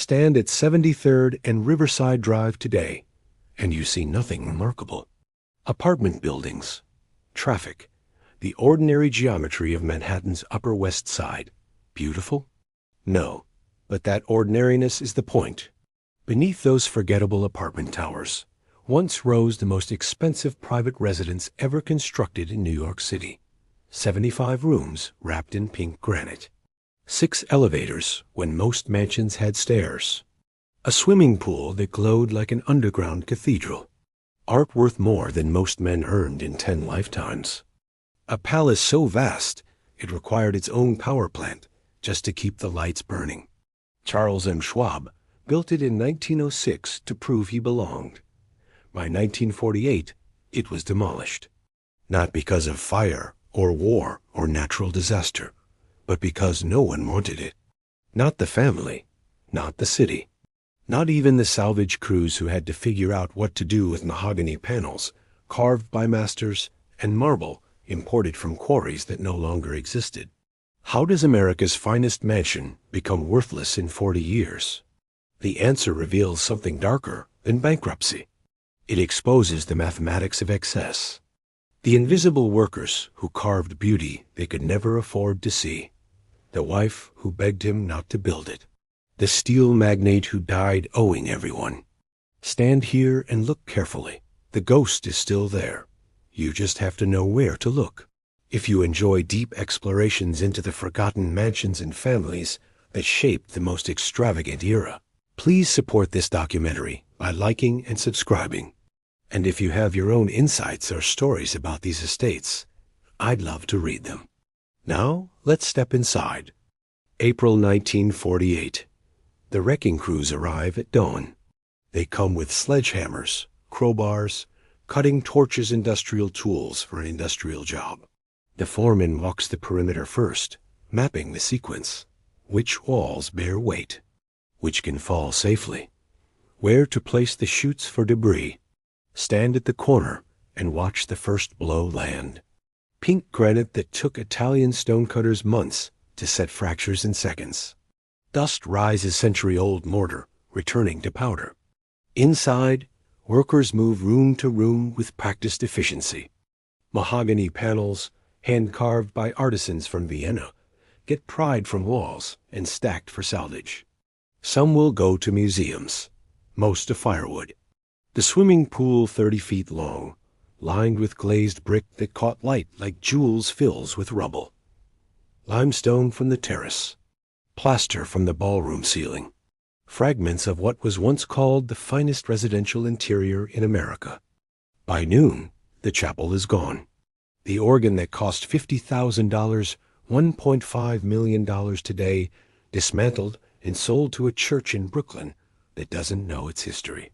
Stand at 73rd and Riverside Drive today, and you see nothing remarkable. Apartment buildings, traffic, the ordinary geometry of Manhattan's Upper West Side. Beautiful? No, but that ordinariness is the point. Beneath those forgettable apartment towers once rose the most expensive private residence ever constructed in New York City. 75 rooms wrapped in pink granite. 6 elevators when most mansions had stairs. A swimming pool that glowed like an underground cathedral. Art worth more than most men earned in 10 lifetimes. A palace so vast it required its own power plant just to keep the lights burning. Charles M. Schwab built it in 1906 to prove he belonged. By 1948, it was demolished. Not because of fire or war or natural disaster, but because no one wanted it. Not the family, not the city, not even the salvage crews who had to figure out what to do with mahogany panels, carved by masters, and marble imported from quarries that no longer existed. How does America's finest mansion become worthless in 40 years? The answer reveals something darker than bankruptcy. It exposes the mathematics of excess. The invisible workers who carved beauty they could never afford to see. The wife who begged him not to build it. The steel magnate who died owing everyone. Stand here and look carefully. The ghost is still there. You just have to know where to look. If you enjoy deep explorations into the forgotten mansions and families that shaped the most extravagant era, please support this documentary by liking and subscribing. And if you have your own insights or stories about these estates, I'd love to read them. Now, let's step inside. April 1948. The wrecking crews arrive at dawn. They come with sledgehammers, crowbars, cutting torches, industrial tools for an industrial job. The foreman walks the perimeter first, mapping the sequence. Which walls bear weight? Which can fall safely? Where to place the chutes for debris? Stand at the corner and watch the first blow land. Pink granite that took Italian stonecutters months to set fractures in seconds. Dust rises century-old mortar, returning to powder. Inside, workers move room to room with practiced efficiency. Mahogany panels, hand-carved by artisans from Vienna, get pried from walls and stacked for salvage. Some will go to museums, most to firewood. The swimming pool 30 feet long, lined with glazed brick that caught light like jewels fills with rubble. Limestone from the terrace, plaster from the ballroom ceiling, fragments of what was once called the finest residential interior in America. By noon, the chapel is gone. The organ that cost $50,000, $1.5 million today, dismantled and sold to a church in Brooklyn that doesn't know its history.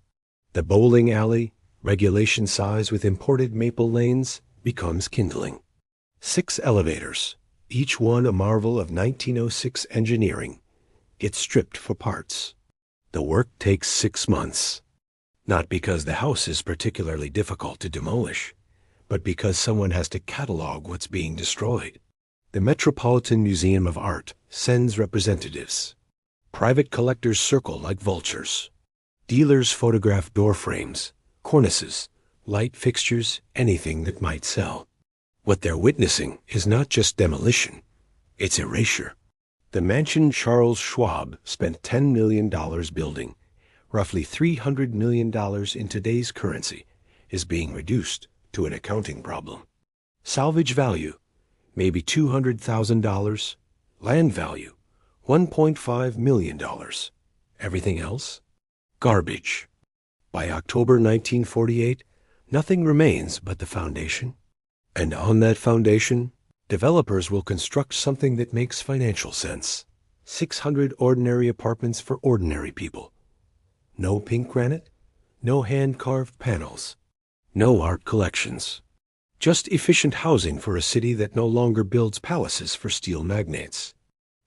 The bowling alley, regulation size with imported maple lanes, becomes kindling. 6 elevators, each one a marvel of 1906 engineering, get stripped for parts. The work takes 6 months. Not because the house is particularly difficult to demolish, but because someone has to catalog what's being destroyed. The Metropolitan Museum of Art sends representatives. Private collectors circle like vultures. Dealers photograph door frames, cornices, light fixtures, anything that might sell. What they're witnessing is not just demolition, it's erasure. The mansion Charles Schwab spent $10 million building, roughly $300 million in today's currency, is being reduced to an accounting problem. Salvage value, maybe $200,000. Land value, $1.5 million. Everything else? Garbage. By October 1948, nothing remains but the foundation. And on that foundation, developers will construct something that makes financial sense. 600 ordinary apartments for ordinary people. No pink granite, no hand-carved panels, no art collections. Just efficient housing for a city that no longer builds palaces for steel magnates.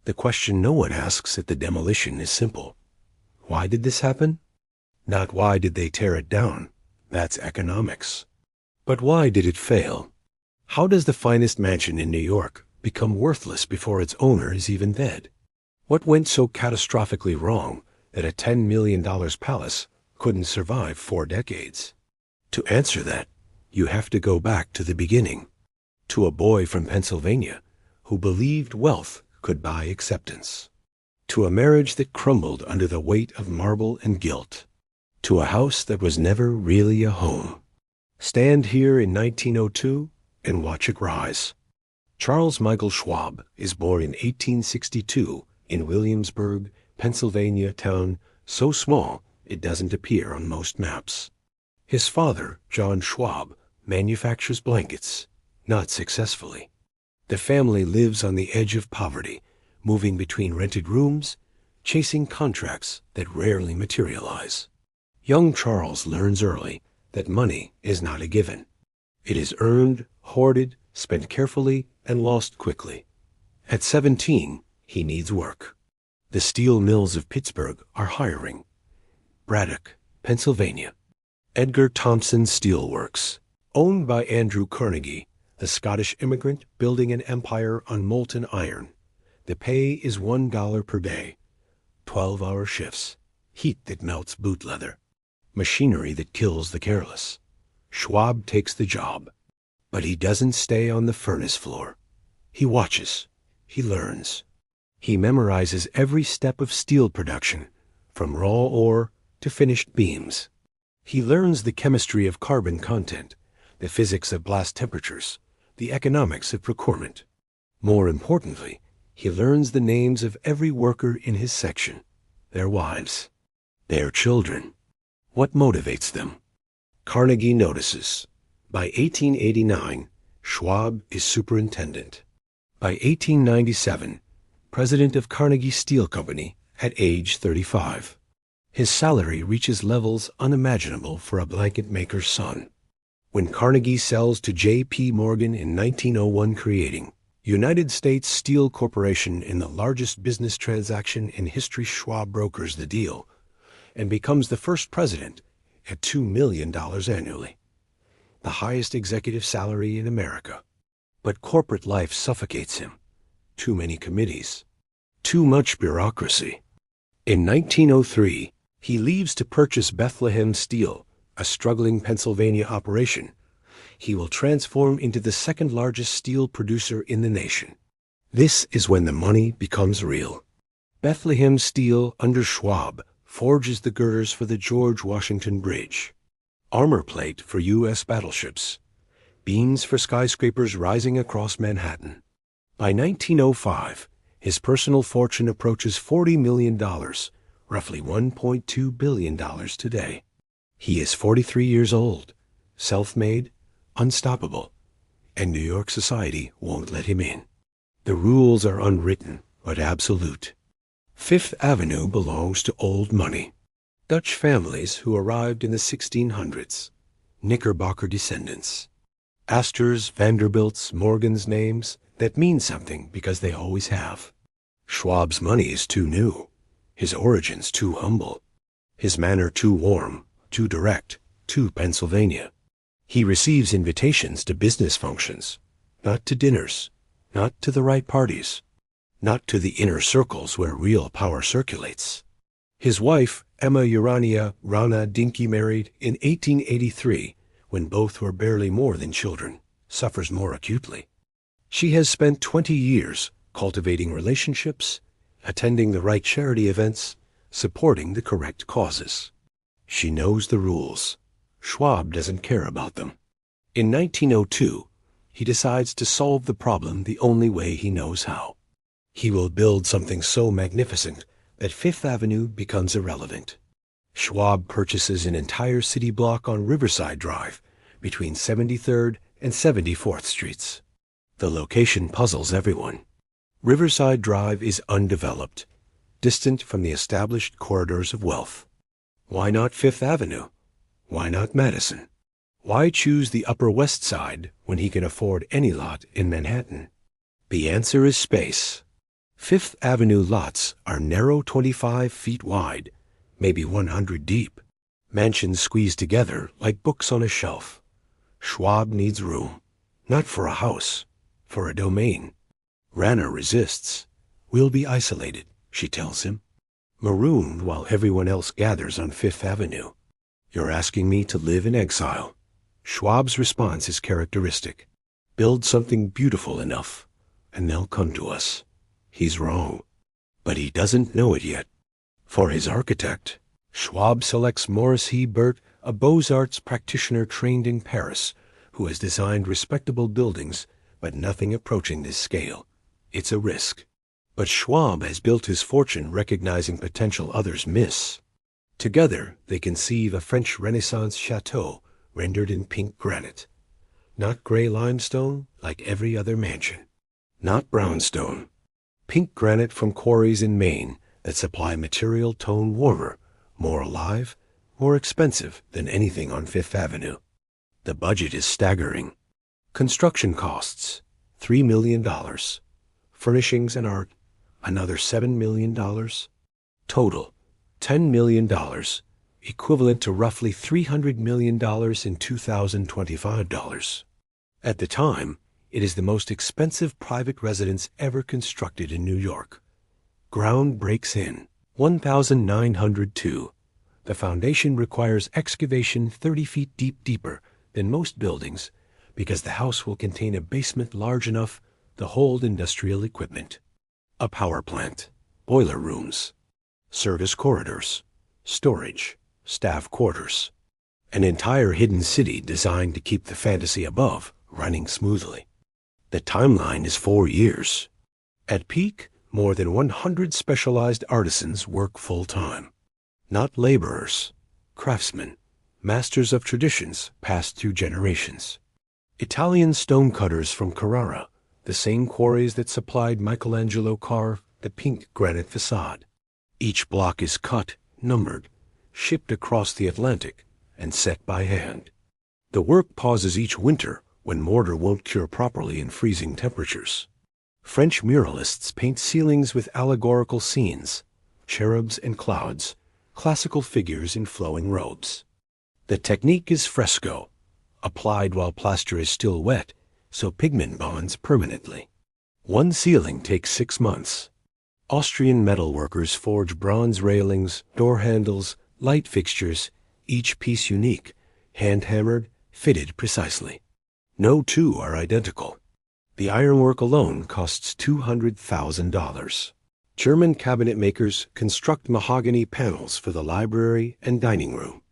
The question no one asks at the demolition is simple. Why did this happen? Not why did they tear it down? That's economics. But why did it fail? How does the finest mansion in New York become worthless before its owner is even dead? What went so catastrophically wrong that a $10 million palace couldn't survive 4 decades? To answer that, you have to go back to the beginning, to a boy from Pennsylvania who believed wealth could buy acceptance, to a marriage that crumbled under the weight of marble and guilt, to a house that was never really a home. Stand here in 1902 and watch it rise. Charles Michael Schwab is born in 1862 in Williamsburg, Pennsylvania town so small it doesn't appear on most maps. His father, John Schwab, manufactures blankets, not successfully. The family lives on the edge of poverty, moving between rented rooms, chasing contracts that rarely materialize. Young Charles learns early that money is not a given. It is earned, hoarded, spent carefully, and lost quickly. At 17, he needs work. The steel mills of Pittsburgh are hiring. Braddock, Pennsylvania. Edgar Thompson Steel Works, owned by Andrew Carnegie, a Scottish immigrant building an empire on molten iron. The pay is $1 per day. 12-hour shifts. Heat that melts boot leather. Machinery that kills the careless. Schwab takes the job. But he doesn't stay on the furnace floor. He watches. He learns. He memorizes every step of steel production, from raw ore to finished beams. He learns the chemistry of carbon content, the physics of blast temperatures, the economics of procurement. More importantly, he learns the names of every worker in his section, their wives, their children. What motivates them? Carnegie notices. By 1889, Schwab is superintendent. By 1897, president of Carnegie Steel Company at age 35. His salary reaches levels unimaginable for a blanket maker's son. When Carnegie sells to J.P. Morgan in 1901, creating United States Steel Corporation in the largest business transaction in history, Schwab brokers the deal and becomes the first president at $2 million annually, the highest executive salary in America. But corporate life suffocates him. Too many committees, too much bureaucracy. In 1903, he leaves to purchase Bethlehem Steel, a struggling Pennsylvania operation he will transform into the second largest steel producer in the nation. This is when the money becomes real. Bethlehem Steel under Schwab forges the girders for the George Washington Bridge, armor plate for U.S. battleships, beams for skyscrapers rising across Manhattan. By 1905, his personal fortune approaches $40 million, roughly $1.2 billion today. He is 43 years old, self-made, unstoppable, and New York society won't let him in. The rules are unwritten, but absolute. Fifth Avenue belongs to old money. Dutch families who arrived in the 1600s, Knickerbocker descendants. Astors, Vanderbilts, Morgans, names that mean something because they always have. Schwab's money is too new, his origins too humble, his manner too warm, too direct, too Pennsylvania. He receives invitations to business functions, not to dinners, not to the right parties, not to the inner circles where real power circulates. His wife, Emma Urania Rana Dinky, married in 1883, when both were barely more than children, suffers more acutely. She has spent 20 years cultivating relationships, attending the right charity events, supporting the correct causes. She knows the rules. Schwab doesn't care about them. In 1902, he decides to solve the problem the only way he knows how. He will build something so magnificent that Fifth Avenue becomes irrelevant. Schwab purchases an entire city block on Riverside Drive between 73rd and 74th Streets. The location puzzles everyone. Riverside Drive is undeveloped, distant from the established corridors of wealth. Why not Fifth Avenue? Why not Madison? Why choose the Upper West Side when he can afford any lot in Manhattan? The answer is space. Fifth Avenue lots are narrow 25 feet wide, maybe 100 deep. Mansions squeezed together like books on a shelf. Schwab needs room, not for a house, for a domain. Rana resists. We'll be isolated, she tells him. marooned while everyone else gathers on Fifth Avenue. You're asking me to live in exile. Schwab's response is characteristic. Build something beautiful enough, and they'll come to us. He's wrong, but he doesn't know it yet. For his architect, Schwab selects Maurice Hebert, a Beaux-Arts practitioner trained in Paris, who has designed respectable buildings, but nothing approaching this scale. It's a risk. But Schwab has built his fortune recognizing potential others miss. Together, they conceive a French Renaissance chateau rendered in pink granite. Not gray limestone like every other mansion. Not brownstone. Pink granite from quarries in Maine that supply material tone warmer, more alive, more expensive than anything on Fifth Avenue. The budget is staggering. Construction costs, $3 million. Furnishings and art, another $7 million. Total, $10 million, equivalent to roughly $300 million in 2025 dollars. At the time, it is the most expensive private residence ever constructed in New York. Ground breaks in, 1,902. The foundation requires excavation 30 feet deeper than most buildings because the house will contain a basement large enough to hold industrial equipment. A power plant, boiler rooms, service corridors, storage, staff quarters. An entire hidden city designed to keep the fantasy above running smoothly. The timeline is 4 years. At peak, more than 100 specialized artisans work full-time. Not laborers, craftsmen, masters of traditions passed through generations. Italian stonecutters from Carrara, the same quarries that supplied Michelangelo carve the pink granite facade. Each block is cut, numbered, shipped across the Atlantic, and set by hand. The work pauses each winter when mortar won't cure properly in freezing temperatures. French muralists paint ceilings with allegorical scenes, cherubs and clouds, classical figures in flowing robes. The technique is fresco, applied while plaster is still wet, so pigment bonds permanently. One ceiling takes 6 months. Austrian metalworkers forge bronze railings, door handles, light fixtures, each piece unique, hand-hammered, fitted precisely. No two are identical. The ironwork alone costs $200,000. German cabinet makers construct mahogany panels for the library and dining room.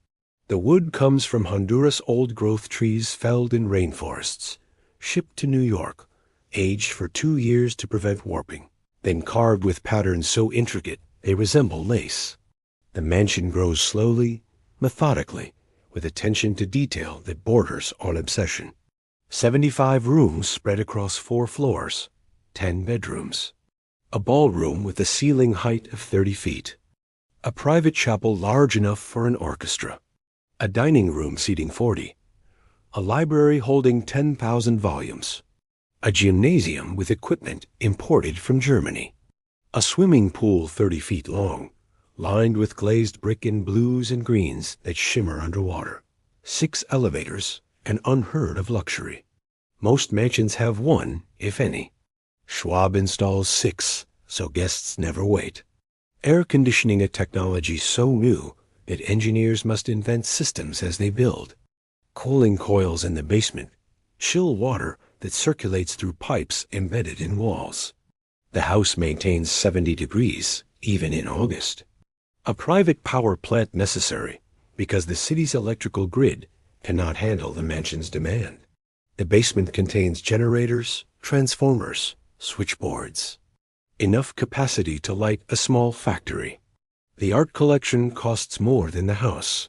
The wood comes from Honduras old-growth trees felled in rainforests, shipped to New York, aged for 2 years to prevent warping, then carved with patterns so intricate they resemble lace. The mansion grows slowly, methodically, with attention to detail that borders on obsession. 75 rooms spread across 4 floors, 10 bedrooms. A ballroom with a ceiling height of 30 feet. A private chapel large enough for an orchestra. A dining room seating 40. A library holding 10,000 volumes. A gymnasium with equipment imported from Germany. A swimming pool 30 feet long, lined with glazed brick in blues and greens that shimmer underwater. 6 elevators, an unheard of luxury. Most mansions have 1, if any. Schwab installs 6, so guests never wait. Air conditioning a technology so new that engineers must invent systems as they build. Cooling coils in the basement, chill water that circulates through pipes embedded in walls. The house maintains 70 degrees, even in August. A private power plant necessary because the city's electrical grid cannot handle the mansion's demand. The basement contains generators, transformers, switchboards. Enough capacity to light a small factory. The art collection costs more than the house.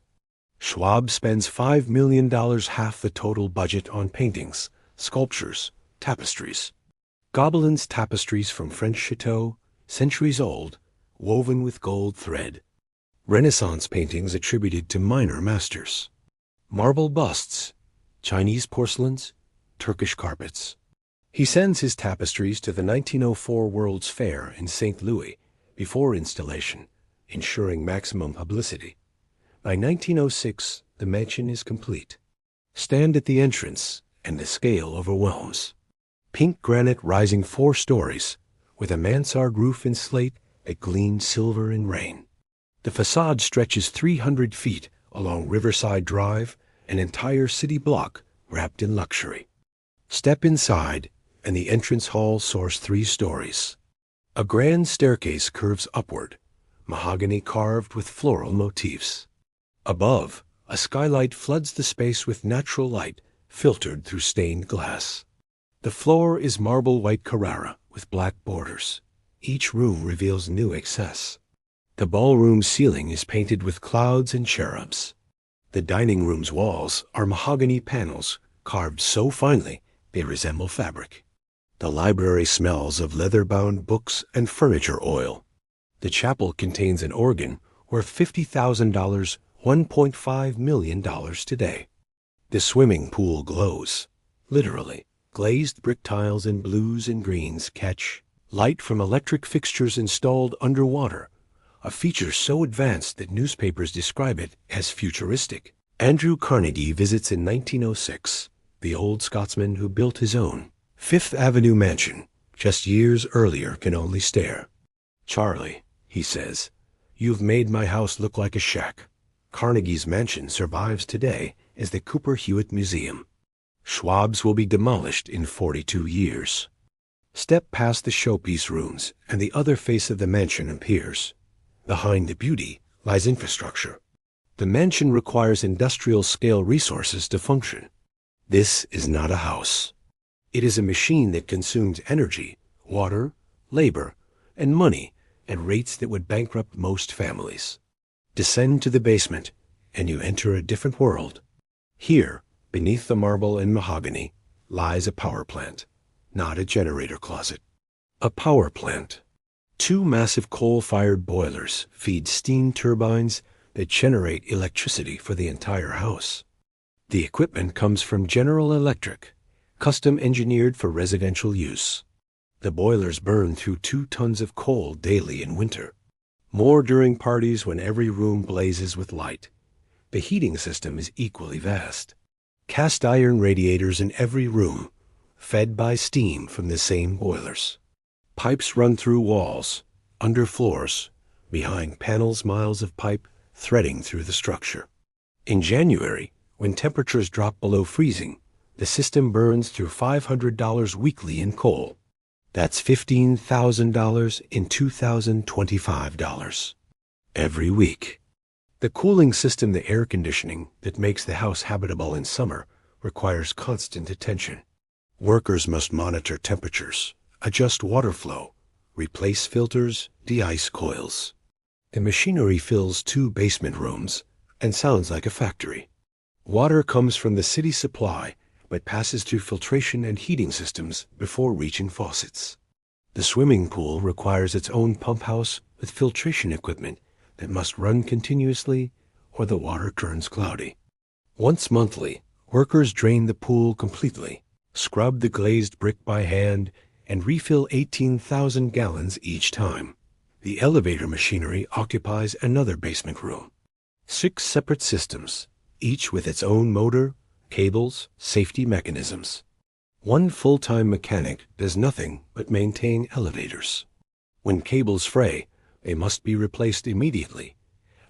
Schwab spends $5 million, half the total budget, on paintings, sculptures, tapestries. Gobelins tapestries from French chateaux, centuries old, woven with gold thread. Renaissance paintings attributed to minor masters. Marble busts, Chinese porcelains, Turkish carpets. He sends his tapestries to the 1904 World's Fair in St. Louis before installation, ensuring maximum publicity. By 1906, the mansion is complete. Stand at the entrance, and the scale overwhelms. Pink granite rising 4 stories, with a mansard roof in slate that gleamed silver in rain. The facade stretches 300 feet along Riverside Drive, an entire city block wrapped in luxury. Step inside, and the entrance hall soars 3 stories. A grand staircase curves upward, mahogany carved with floral motifs. Above, a skylight floods the space with natural light filtered through stained glass. The floor is marble white Carrara with black borders. Each room reveals new excess. The ballroom ceiling is painted with clouds and cherubs. The dining room's walls are mahogany panels carved so finely they resemble fabric. The library smells of leather-bound books and furniture oil. The chapel contains an organ worth $50,000, $1.5 million today. The swimming pool glows, literally. Glazed brick tiles in blues and greens catch light from electric fixtures installed underwater, a feature so advanced that newspapers describe it as futuristic. Andrew Carnegie visits in 1906, the old Scotsman who built his own Fifth Avenue mansion just years earlier can only stare. "Charlie," he says, "you've made my house look like a shack." Carnegie's mansion survives today as the Cooper Hewitt Museum. Schwab's will be demolished in 42 years. Step past the showpiece rooms, and the other face of the mansion appears. Behind the beauty lies infrastructure. The mansion requires industrial-scale resources to function. This is not a house. It is a machine that consumes energy, water, labor, and money at rates that would bankrupt most families. Descend to the basement, and you enter a different world. Here, beneath the marble and mahogany, lies a power plant, not a generator closet. A power plant. 2 massive coal-fired boilers feed steam turbines that generate electricity for the entire house. The equipment comes from General Electric, custom engineered for residential use. The boilers burn through 2 tons of coal daily in winter, more during parties when every room blazes with light. The heating system is equally vast. Cast iron radiators in every room, fed by steam from the same boilers. Pipes run through walls, under floors, behind panels, miles of pipe threading through the structure. In January, when temperatures drop below freezing, the system burns through $500 weekly in coal. That's $15,000 in $2,025 every week. The cooling system, the air conditioning that makes the house habitable in summer, requires constant attention. Workers must monitor temperatures, adjust water flow, replace filters, de-ice coils. The machinery fills 2 basement rooms and sounds like a factory. Water comes from the city supply, but passes through filtration and heating systems before reaching faucets. The swimming pool requires its own pump house with filtration equipment that must run continuously or the water turns cloudy. Once monthly, workers drain the pool completely, scrub the glazed brick by hand, and refill 18,000 gallons each time. The elevator machinery occupies another basement room. 6 separate systems, each with its own motor, cables, safety mechanisms. 1 full-time mechanic does nothing but maintain elevators. When cables fray, they must be replaced immediately,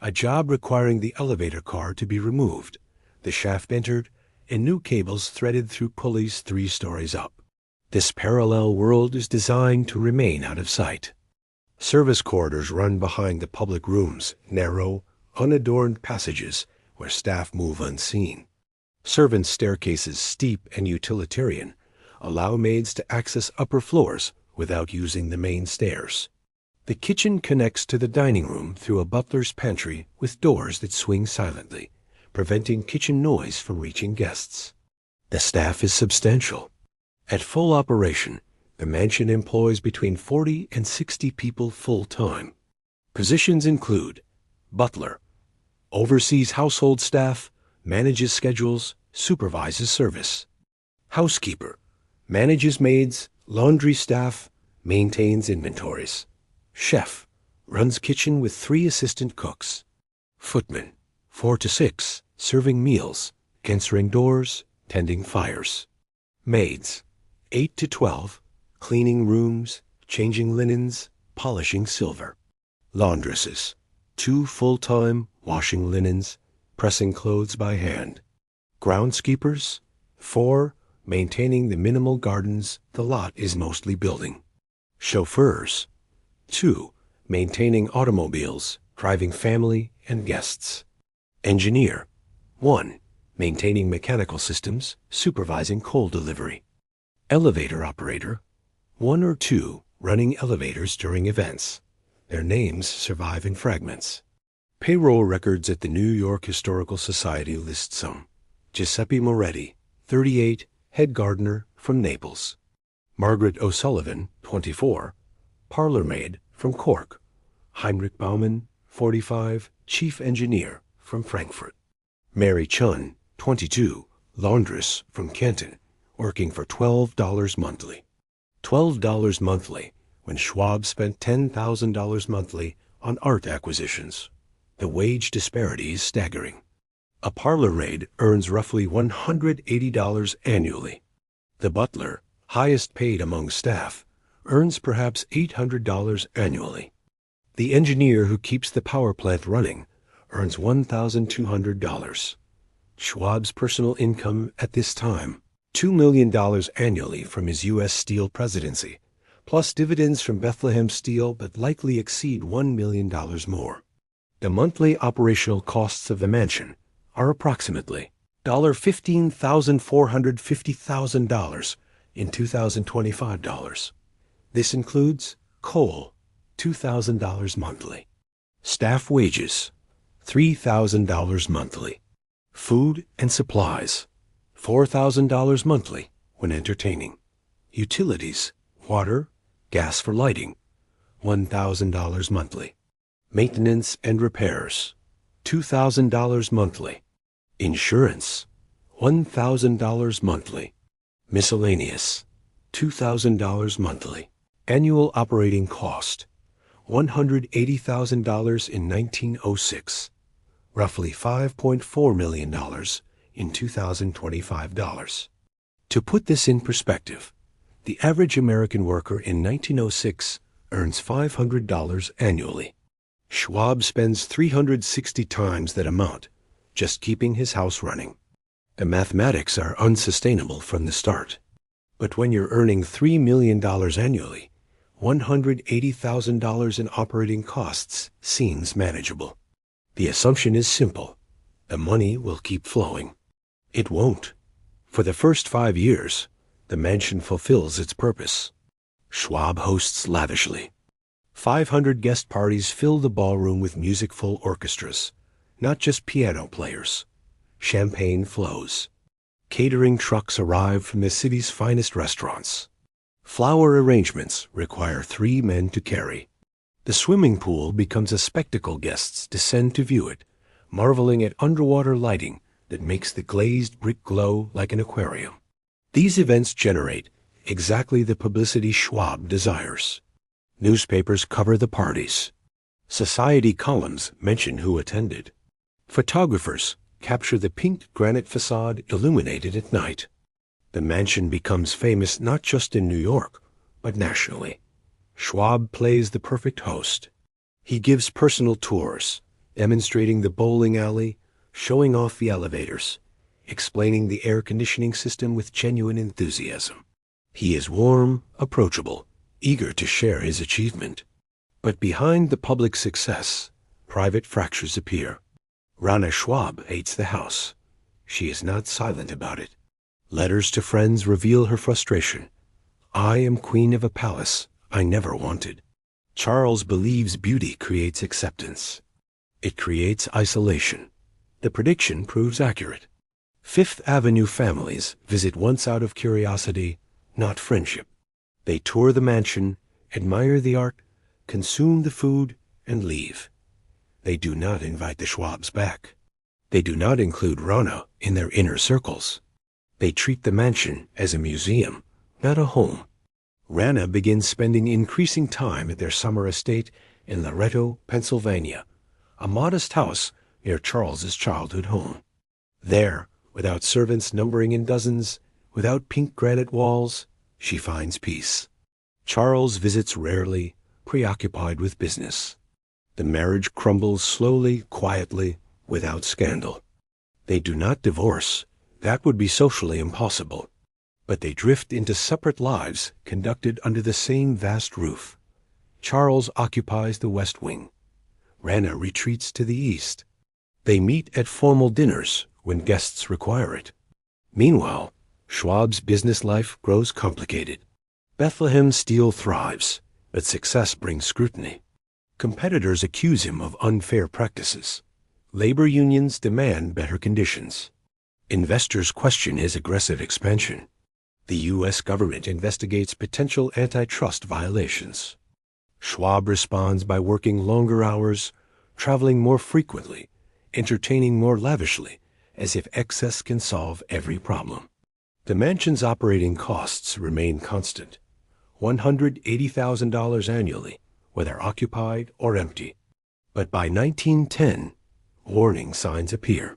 a job requiring the elevator car to be removed, the shaft entered, and new cables threaded through pulleys 3 stories up. This parallel world is designed to remain out of sight. Service corridors run behind the public rooms, narrow, unadorned passages where staff move unseen. Servants' staircases, steep and utilitarian, allow maids to access upper floors without using the main stairs. The kitchen connects to the dining room through a butler's pantry with doors that swing silently, preventing kitchen noise from reaching guests. The staff is substantial. At full operation, the mansion employs between 40 and 60 people full-time. Positions include butler, oversees household staff, manages schedules, supervises service. Housekeeper, manages maids, laundry staff, maintains inventories. Chef, runs kitchen with 3 assistant cooks. Footman, 4 to 6, serving meals, answering doors, tending fires. Maids, 8 to 12, cleaning rooms, changing linens, polishing silver. Laundresses, 2 full-time washing linens, pressing clothes by hand. Groundskeepers. 4. Maintaining the minimal gardens the lot is mostly building. Chauffeurs. 2. Maintaining automobiles, driving family and guests. Engineer. 1. Maintaining mechanical systems, supervising coal delivery. Elevator operator. 1 or 2 running elevators during events. Their names survive in fragments. Payroll records at the New York Historical Society list some. Giuseppe Moretti, 38, head gardener from Naples. Margaret O'Sullivan, 24, parlor maid from Cork. Heinrich Baumann, 45, chief engineer from Frankfurt. Mary Chun, 22, laundress from Canton, working for $12 monthly. $12 monthly when Schwab spent $10,000 monthly on art acquisitions. The wage disparity is staggering. A parlor maid earns roughly $180 annually. The butler, highest paid among staff, earns perhaps $800 annually. The engineer who keeps the power plant running earns $1,200. Schwab's personal income at this time, $2 million annually from his U.S. Steel presidency, plus dividends from Bethlehem Steel that likely exceed $1 million more. The monthly operational costs of the mansion are approximately $15,450,000 in 2025 dollars. This includes coal, $2,000 monthly. Staff wages, $3,000 monthly. Food and supplies, $4,000 monthly when entertaining. Utilities, water, gas for lighting, $1,000 monthly. Maintenance and repairs, $2,000 monthly. Insurance, $1,000 monthly. Miscellaneous, $2,000 monthly. Annual operating cost, $180,000 in 1906, roughly $5.4 million in 2025 dollars. To put this in perspective, the average American worker in 1906 earns $500 annually. Schwab spends 360 times that amount just keeping his house running. The mathematics are unsustainable from the start. But when you're earning $3 million annually, $180,000 in operating costs seems manageable. The assumption is simple. The money will keep flowing. It won't. For the first 5 years, the mansion fulfills its purpose. Schwab hosts lavishly. 500 guest parties fill the ballroom with music-full orchestras, not just piano players. Champagne flows. Catering trucks arrive from the city's finest restaurants. Flower arrangements require 3 men to carry. The swimming pool becomes a spectacle guests descend to view it, marveling at underwater lighting that makes the glazed brick glow like an aquarium. These events generate exactly the publicity Schwab desires. Newspapers cover the parties. Society columns mention who attended. Photographers capture the pink granite facade illuminated at night. The mansion becomes famous not just in New York, but nationally. Schwab plays the perfect host. He gives personal tours, demonstrating the bowling alley, showing off the elevators, explaining the air conditioning system with genuine enthusiasm. He is warm, approachable, eager to share his achievement. But behind the public success, private fractures appear. Rana Schwab hates the house. She is not silent about it. Letters to friends reveal her frustration. I am queen of a palace I never wanted. Charles believes beauty creates acceptance. It creates isolation. The prediction proves accurate. Fifth Avenue families visit once out of curiosity, not friendship. They tour the mansion, admire the art, consume the food, and leave. They do not invite the Schwabs back. They do not include Rana in their inner circles. They treat the mansion as a museum, not a home. Rana begins spending increasing time at their summer estate in Loretto, Pennsylvania, a modest house near Charles's childhood home. There, without servants numbering in dozens, without pink granite walls, she finds peace. Charles visits rarely, preoccupied with business. The marriage crumbles slowly, quietly, without scandal. They do not divorce. That would be socially impossible. But they drift into separate lives conducted under the same vast roof. Charles occupies the West Wing. Rana retreats to the east. They meet at formal dinners when guests require it. Meanwhile, Schwab's business life grows complicated. Bethlehem Steel thrives, but success brings scrutiny. Competitors accuse him of unfair practices. Labor unions demand better conditions. Investors question his aggressive expansion. The U.S. government investigates potential antitrust violations. Schwab responds by working longer hours, traveling more frequently, entertaining more lavishly, as if excess can solve every problem. The mansion's operating costs remain constant, $180,000 annually, whether occupied or empty. But by 1910, warning signs appear.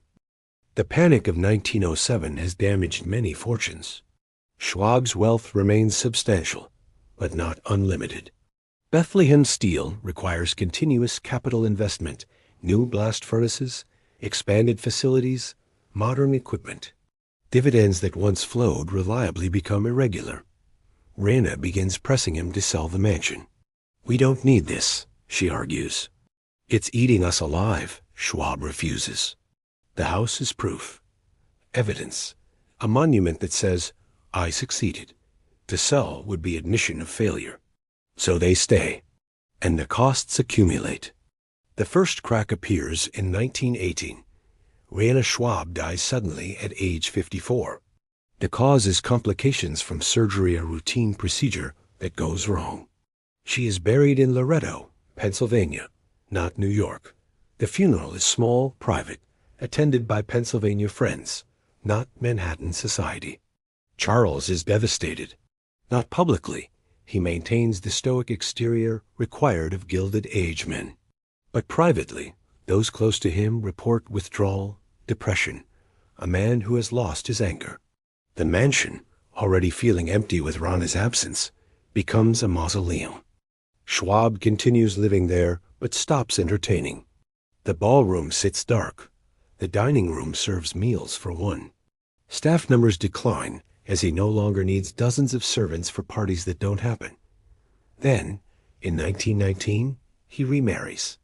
The panic of 1907 has damaged many fortunes. Schwab's wealth remains substantial, but not unlimited. Bethlehem Steel requires continuous capital investment, new blast furnaces, expanded facilities, modern equipment. Dividends that once flowed reliably become irregular. Rana begins pressing him to sell the mansion. "We don't need this," she argues. "It's eating us alive," Schwab refuses. The house is proof. Evidence. A monument that says, "I succeeded." To sell would be admission of failure. So they stay. And the costs accumulate. The first crack appears in 1918. Rana Schwab dies suddenly at age 54. The cause is complications from surgery, a routine procedure that goes wrong. She is buried in Loretto, Pennsylvania, not New York. The funeral is small, private, attended by Pennsylvania friends, not Manhattan society. Charles is devastated. Not publicly. He maintains the stoic exterior required of Gilded Age men. But privately, those close to him report withdrawal, depression, a man who has lost his anger. The mansion, already feeling empty with Rana's absence, becomes a mausoleum. Schwab continues living there, but stops entertaining. The ballroom sits dark. The dining room serves meals for one. Staff numbers decline as he no longer needs dozens of servants for parties that don't happen. Then, in 1919, he remarries.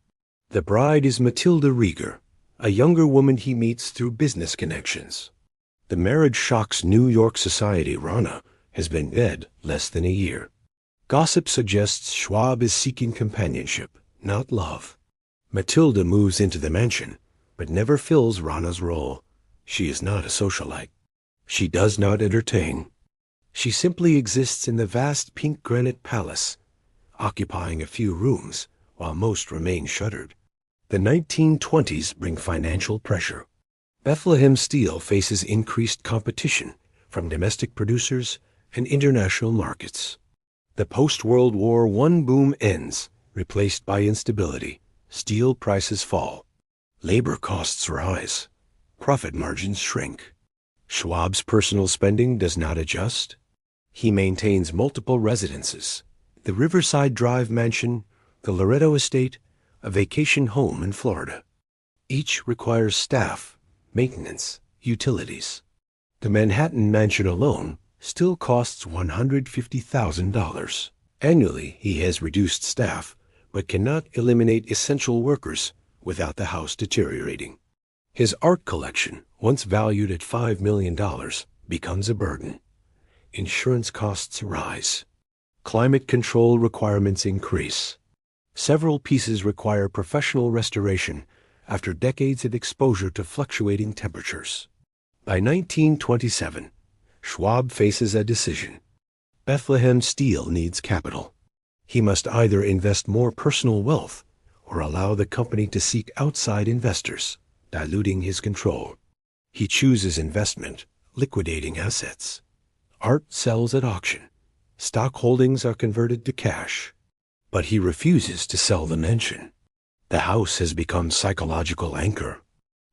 The bride is Matilda Rieger, a younger woman he meets through business connections. The marriage shocks New York society. Rana has been dead less than a year. Gossip suggests Schwab is seeking companionship, not love. Matilda moves into the mansion, but never fills Rana's role. She is not a socialite. She does not entertain. She simply exists in the vast pink granite palace, occupying a few rooms while most remain shuttered. The 1920s bring financial pressure. Bethlehem Steel faces increased competition from domestic producers and international markets. The post-World War I boom ends, replaced by instability. Steel prices fall. Labor costs rise. Profit margins shrink. Schwab's personal spending does not adjust. He maintains multiple residences: the Riverside Drive mansion, the Loretto estate, a vacation home in Florida. Each requires staff, maintenance, utilities. The Manhattan mansion alone still costs $150,000. Annually, he has reduced staff, but cannot eliminate essential workers without the house deteriorating. His art collection, once valued at $5 million, becomes a burden. Insurance costs rise. Climate control requirements increase. Several pieces require professional restoration after decades of exposure to fluctuating temperatures. By 1927, Schwab faces a decision. Bethlehem Steel needs capital. He must either invest more personal wealth or allow the company to seek outside investors, diluting his control. He chooses investment, liquidating assets. Art sells at auction. Stock holdings are converted to cash. But he refuses to sell the mansion. The house has become psychological anchor.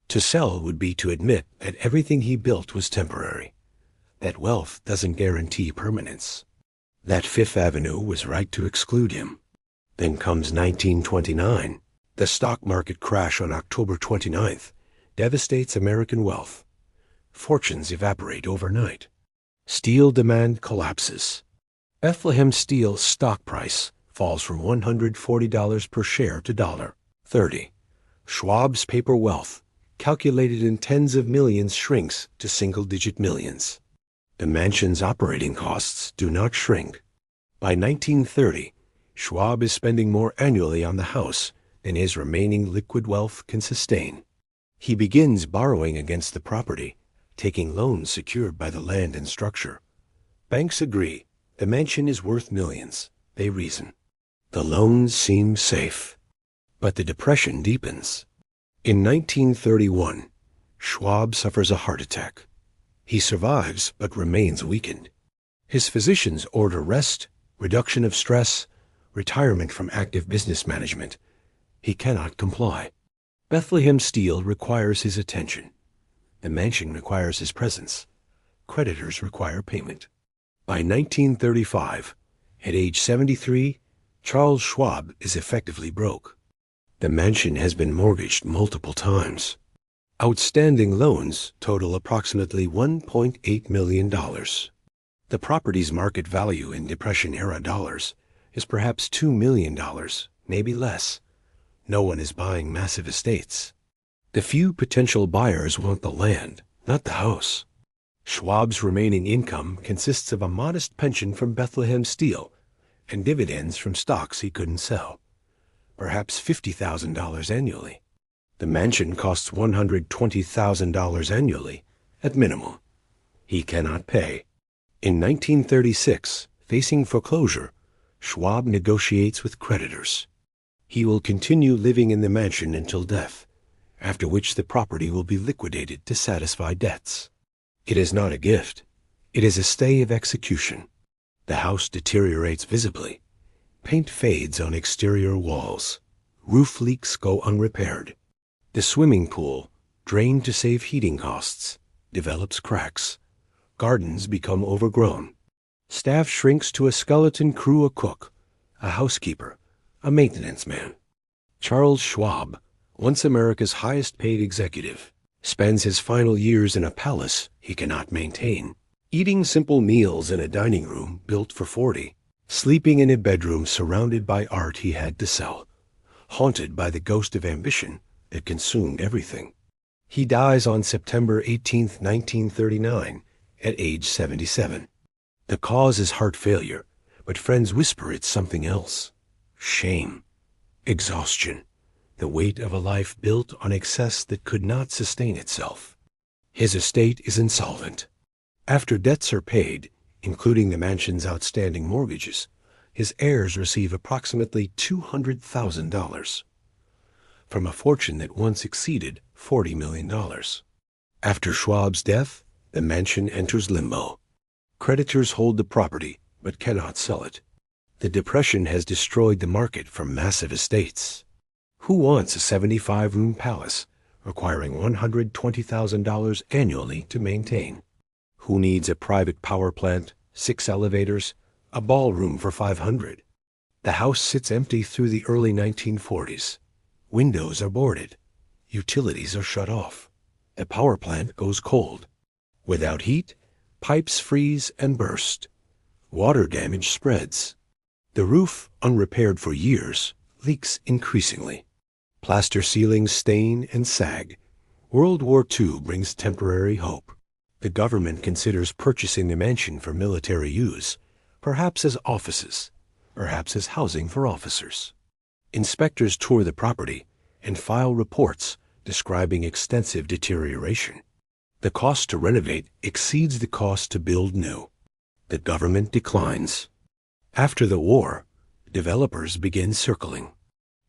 To sell would be to admit that everything he built was temporary, that wealth doesn't guarantee permanence, that Fifth Avenue was right to exclude him. Then comes 1929. The stock market crash on October 29th devastates American wealth. Fortunes evaporate overnight. Steel demand collapses. Bethlehem Steel stock price falls from $140 per share to $30. Schwab's paper wealth, calculated in tens of millions, shrinks to single-digit millions. The mansion's operating costs do not shrink. By 1930, Schwab is spending more annually on the house than his remaining liquid wealth can sustain. He begins borrowing against the property, taking loans secured by the land and structure. Banks agree the mansion is worth millions. They reason. The loans seem safe. But the depression deepens. In 1931, Schwab suffers a heart attack. He survives but remains weakened. His physicians order rest, reduction of stress, retirement from active business management. He cannot comply. Bethlehem Steel requires his attention. The mansion requires his presence. Creditors require payment. By 1935, at age 73, Charles Schwab is effectively broke. The mansion has been mortgaged multiple times. Outstanding loans total approximately $1.8 million. The property's market value in Depression-era dollars is perhaps $2 million, maybe less. No one is buying massive estates. The few potential buyers want the land, not the house. Schwab's remaining income consists of a modest pension from Bethlehem Steel and dividends from stocks he couldn't sell, perhaps $50,000 annually. The mansion costs $120,000 annually, at minimum. He cannot pay. In 1936, facing foreclosure, Schwab negotiates with creditors. He will continue living in the mansion until death, after which the property will be liquidated to satisfy debts. It is not a gift. It is a stay of execution. The house deteriorates visibly. Paint fades on exterior walls. Roof leaks go unrepaired. The swimming pool, drained to save heating costs, develops cracks. Gardens become overgrown. Staff shrinks to a skeleton crew: a cook, a housekeeper, a maintenance man. Charles Schwab, once America's highest-paid executive, spends his final years in a palace he cannot maintain, eating simple meals in a dining room built for 40, sleeping in a bedroom surrounded by art he had to sell, haunted by the ghost of ambition that consumed everything. He dies on September 18, 1939, at age 77. The cause is heart failure, but friends whisper it's something else. Shame, exhaustion, the weight of a life built on excess that could not sustain itself. His estate is insolvent. After debts are paid, including the mansion's outstanding mortgages, his heirs receive approximately $200,000 from a fortune that once exceeded $40 million. After Schwab's death, the mansion enters limbo. Creditors hold the property but cannot sell it. The Depression has destroyed the market for massive estates. Who wants a 75-room palace requiring $120,000 annually to maintain? Who needs a private power plant, 6 elevators, a ballroom for 500? The house sits empty through the early 1940s. Windows are boarded. Utilities are shut off. The power plant goes cold. Without heat, pipes freeze and burst. Water damage spreads. The roof, unrepaired for years, leaks increasingly. Plaster ceilings stain and sag. World War II brings temporary hope. The government considers purchasing the mansion for military use, perhaps as offices, perhaps as housing for officers. Inspectors tour the property and file reports describing extensive deterioration. The cost to renovate exceeds the cost to build new. The government declines. After the war, developers begin circling.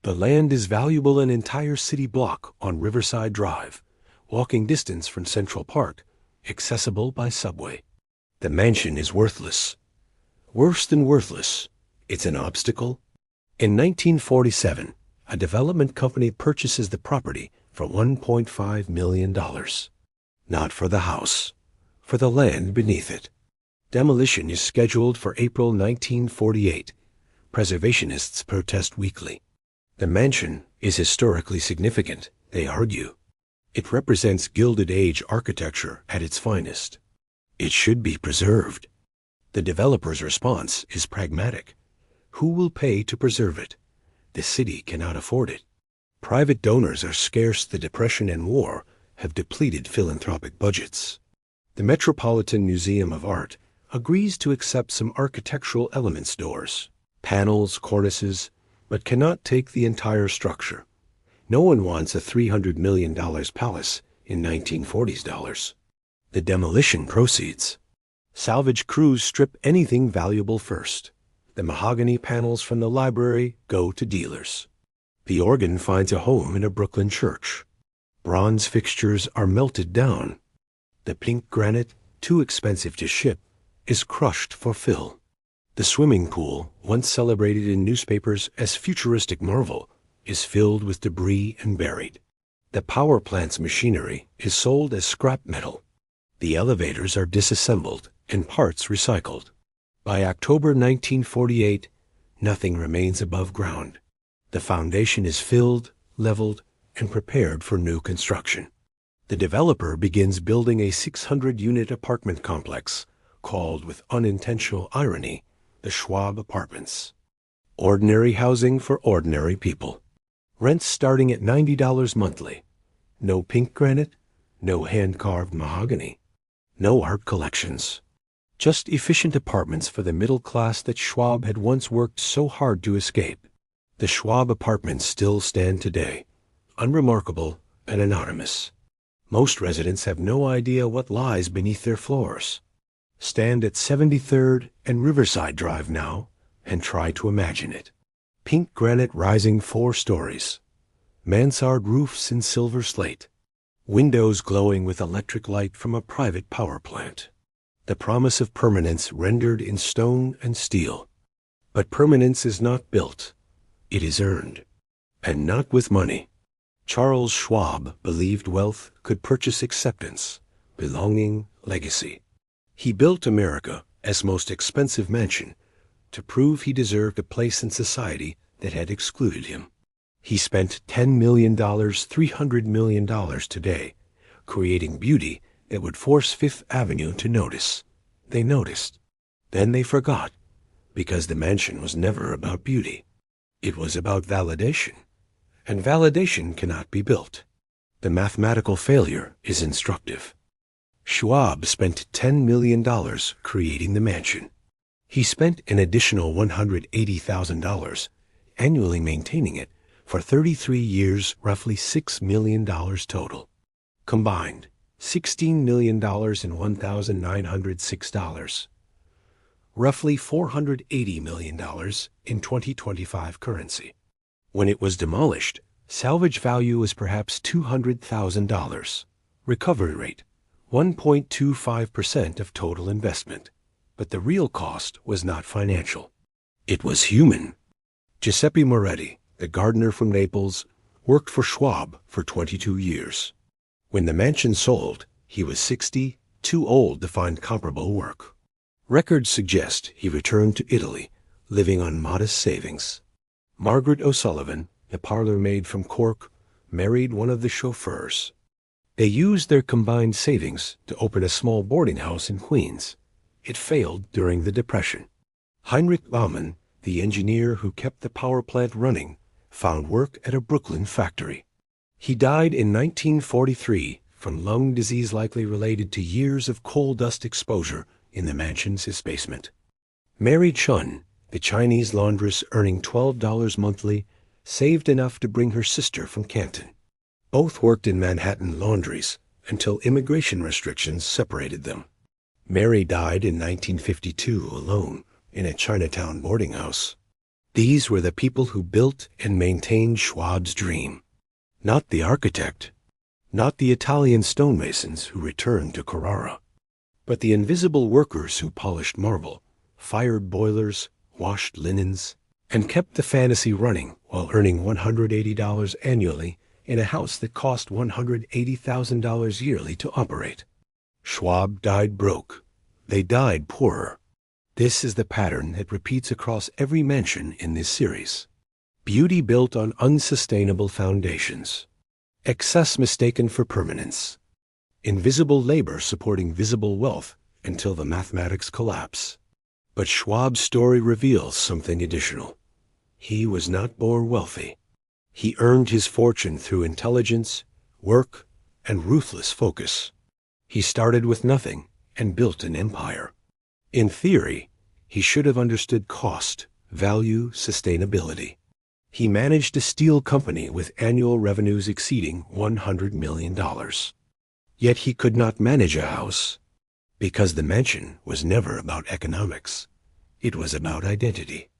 The land is valuable, an entire city block on Riverside Drive, walking distance from Central Park, accessible by subway. The mansion is worthless. Worse than worthless, it's an obstacle. In 1947, a development company purchases the property for $1.5 million. Not for the house, for the land beneath it. Demolition is scheduled for April 1948. Preservationists protest weekly. The mansion is historically significant, they argue. It represents Gilded Age architecture at its finest. It should be preserved. The developer's response is pragmatic. Who will pay to preserve it? The city cannot afford it. Private donors are scarce. The Depression and war have depleted philanthropic budgets. The Metropolitan Museum of Art agrees to accept some architectural elements, doors, panels, cornices, but cannot take the entire structure. No one wants a $300 million palace in 1940s dollars. The demolition proceeds. Salvage crews strip anything valuable first. The mahogany panels from the library go to dealers. The organ finds a home in a Brooklyn church. Bronze fixtures are melted down. The pink granite, too expensive to ship, is crushed for fill. The swimming pool, once celebrated in newspapers as futuristic marvel, is filled with debris and buried. The power plant's machinery is sold as scrap metal. The elevators are disassembled and parts recycled. By October 1948, nothing remains above ground. The foundation is filled, leveled, and prepared for new construction. The developer begins building a 600-unit apartment complex called, with unintentional irony, the Schwab Apartments. Ordinary housing for ordinary people. Rents starting at $90 monthly. No pink granite, no hand-carved mahogany, no art collections. Just efficient apartments for the middle class that Schwab had once worked so hard to escape. The Schwab Apartments still stand today, unremarkable and anonymous. Most residents have no idea what lies beneath their floors. Stand at 73rd and Riverside Drive now and try to imagine it. Pink granite rising 4 stories. Mansard roofs in silver slate. Windows glowing with electric light from a private power plant. The promise of permanence rendered in stone and steel. But permanence is not built. It is earned. And not with money. Charles Schwab believed wealth could purchase acceptance, belonging, legacy. He built America as most expensive mansion to prove he deserved a place in society that had excluded him. He spent $10 million, $300 million today, creating beauty that would force Fifth Avenue to notice. They noticed. Then they forgot, because the mansion was never about beauty. It was about validation, and validation cannot be built. The mathematical failure is instructive. Schwab spent $10 million creating the mansion. He spent an additional $180,000 annually maintaining it for 33 years, roughly $6 million total. Combined, $16 million and $1,906. Roughly $480 million in 2025 currency. When it was demolished, salvage value was perhaps $200,000. Recovery rate, 1.25% of total investment. But the real cost was not financial. It was human. Giuseppe Moretti, the gardener from Naples, worked for Schwab for 22 years. When the mansion sold, he was 60, too old to find comparable work. Records suggest he returned to Italy, living on modest savings. Margaret O'Sullivan, a parlor maid from Cork, married one of the chauffeurs. They used their combined savings to open a small boarding house in Queens. It failed during the Depression. Heinrich Baumann, the engineer who kept the power plant running, found work at a Brooklyn factory. He died in 1943 from lung disease likely related to years of coal dust exposure in the mansion's basement. Mary Chun, the Chinese laundress earning $12 monthly, saved enough to bring her sister from Canton. Both worked in Manhattan laundries until immigration restrictions separated them. Mary died in 1952 alone in a Chinatown boarding house. These were the people who built and maintained Schwab's dream. Not the architect, not the Italian stonemasons who returned to Carrara, but the invisible workers who polished marble, fired boilers, washed linens, and kept the fantasy running while earning $180 annually in a house that cost $180,000 yearly to operate. Schwab died broke. They died poorer. This is the pattern that repeats across every mansion in this series. Beauty built on unsustainable foundations. Excess mistaken for permanence. Invisible labor supporting visible wealth until the mathematics collapse. But Schwab's story reveals something additional. He was not born wealthy. He earned his fortune through intelligence, work, and ruthless focus. He started with nothing and built an empire. In theory, he should have understood cost, value, sustainability. He managed a steel company with annual revenues exceeding $100 million. Yet he could not manage a house, because the mansion was never about economics. It was about identity.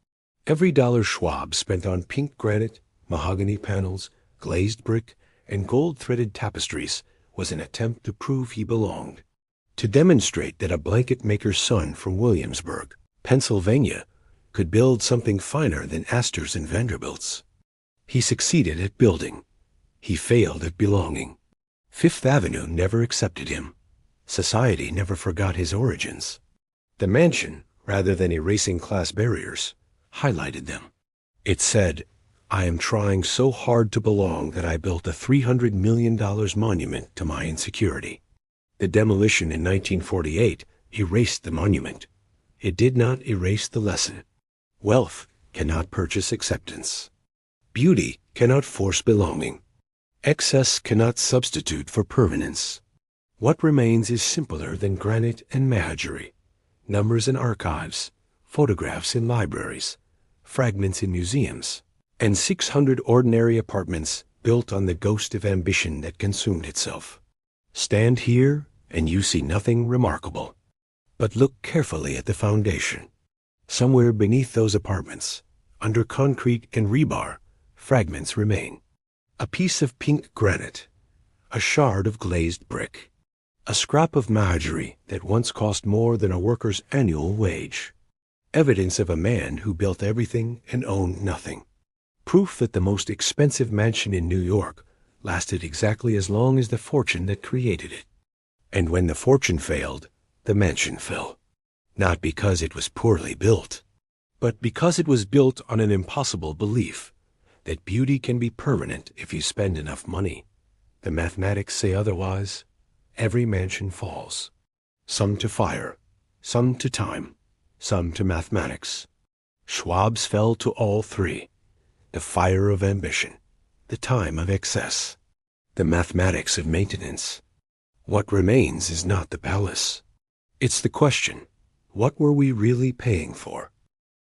Every dollar Schwab spent on pink granite, mahogany panels, glazed brick, and gold-threaded tapestries was an attempt to prove he belonged. To demonstrate that a blanket-maker's son from Williamsburg, Pennsylvania, could build something finer than Astor's and Vanderbilt's. He succeeded at building. He failed at belonging. Fifth Avenue never accepted him. Society never forgot his origins. The mansion, rather than erasing class barriers, highlighted them. It said, "I am trying so hard to belong that I built a $300 million monument to my insecurity." The demolition in 1948 erased the monument. It did not erase the lesson. Wealth cannot purchase acceptance. Beauty cannot force belonging. Excess cannot substitute for permanence. What remains is simpler than granite and mahogany, numbers in archives, photographs in libraries, fragments in museums, and 600 ordinary apartments built on the ghost of ambition that consumed itself. Stand here and you see nothing remarkable. But look carefully at the foundation. Somewhere beneath those apartments, under concrete and rebar, fragments remain. A piece of pink granite, a shard of glazed brick, a scrap of mahogany that once cost more than a worker's annual wage. Evidence of a man who built everything and owned nothing. Proof that the most expensive mansion in New York lasted exactly as long as the fortune that created it. And when the fortune failed, the mansion fell. Not because it was poorly built, but because it was built on an impossible belief that beauty can be permanent if you spend enough money. The mathematics say otherwise. Every mansion falls. Some to fire, some to time, some to mathematics. Schwab's fell to all three. The fire of ambition, the time of excess, the mathematics of maintenance. What remains is not the palace. It's the question, what were we really paying for?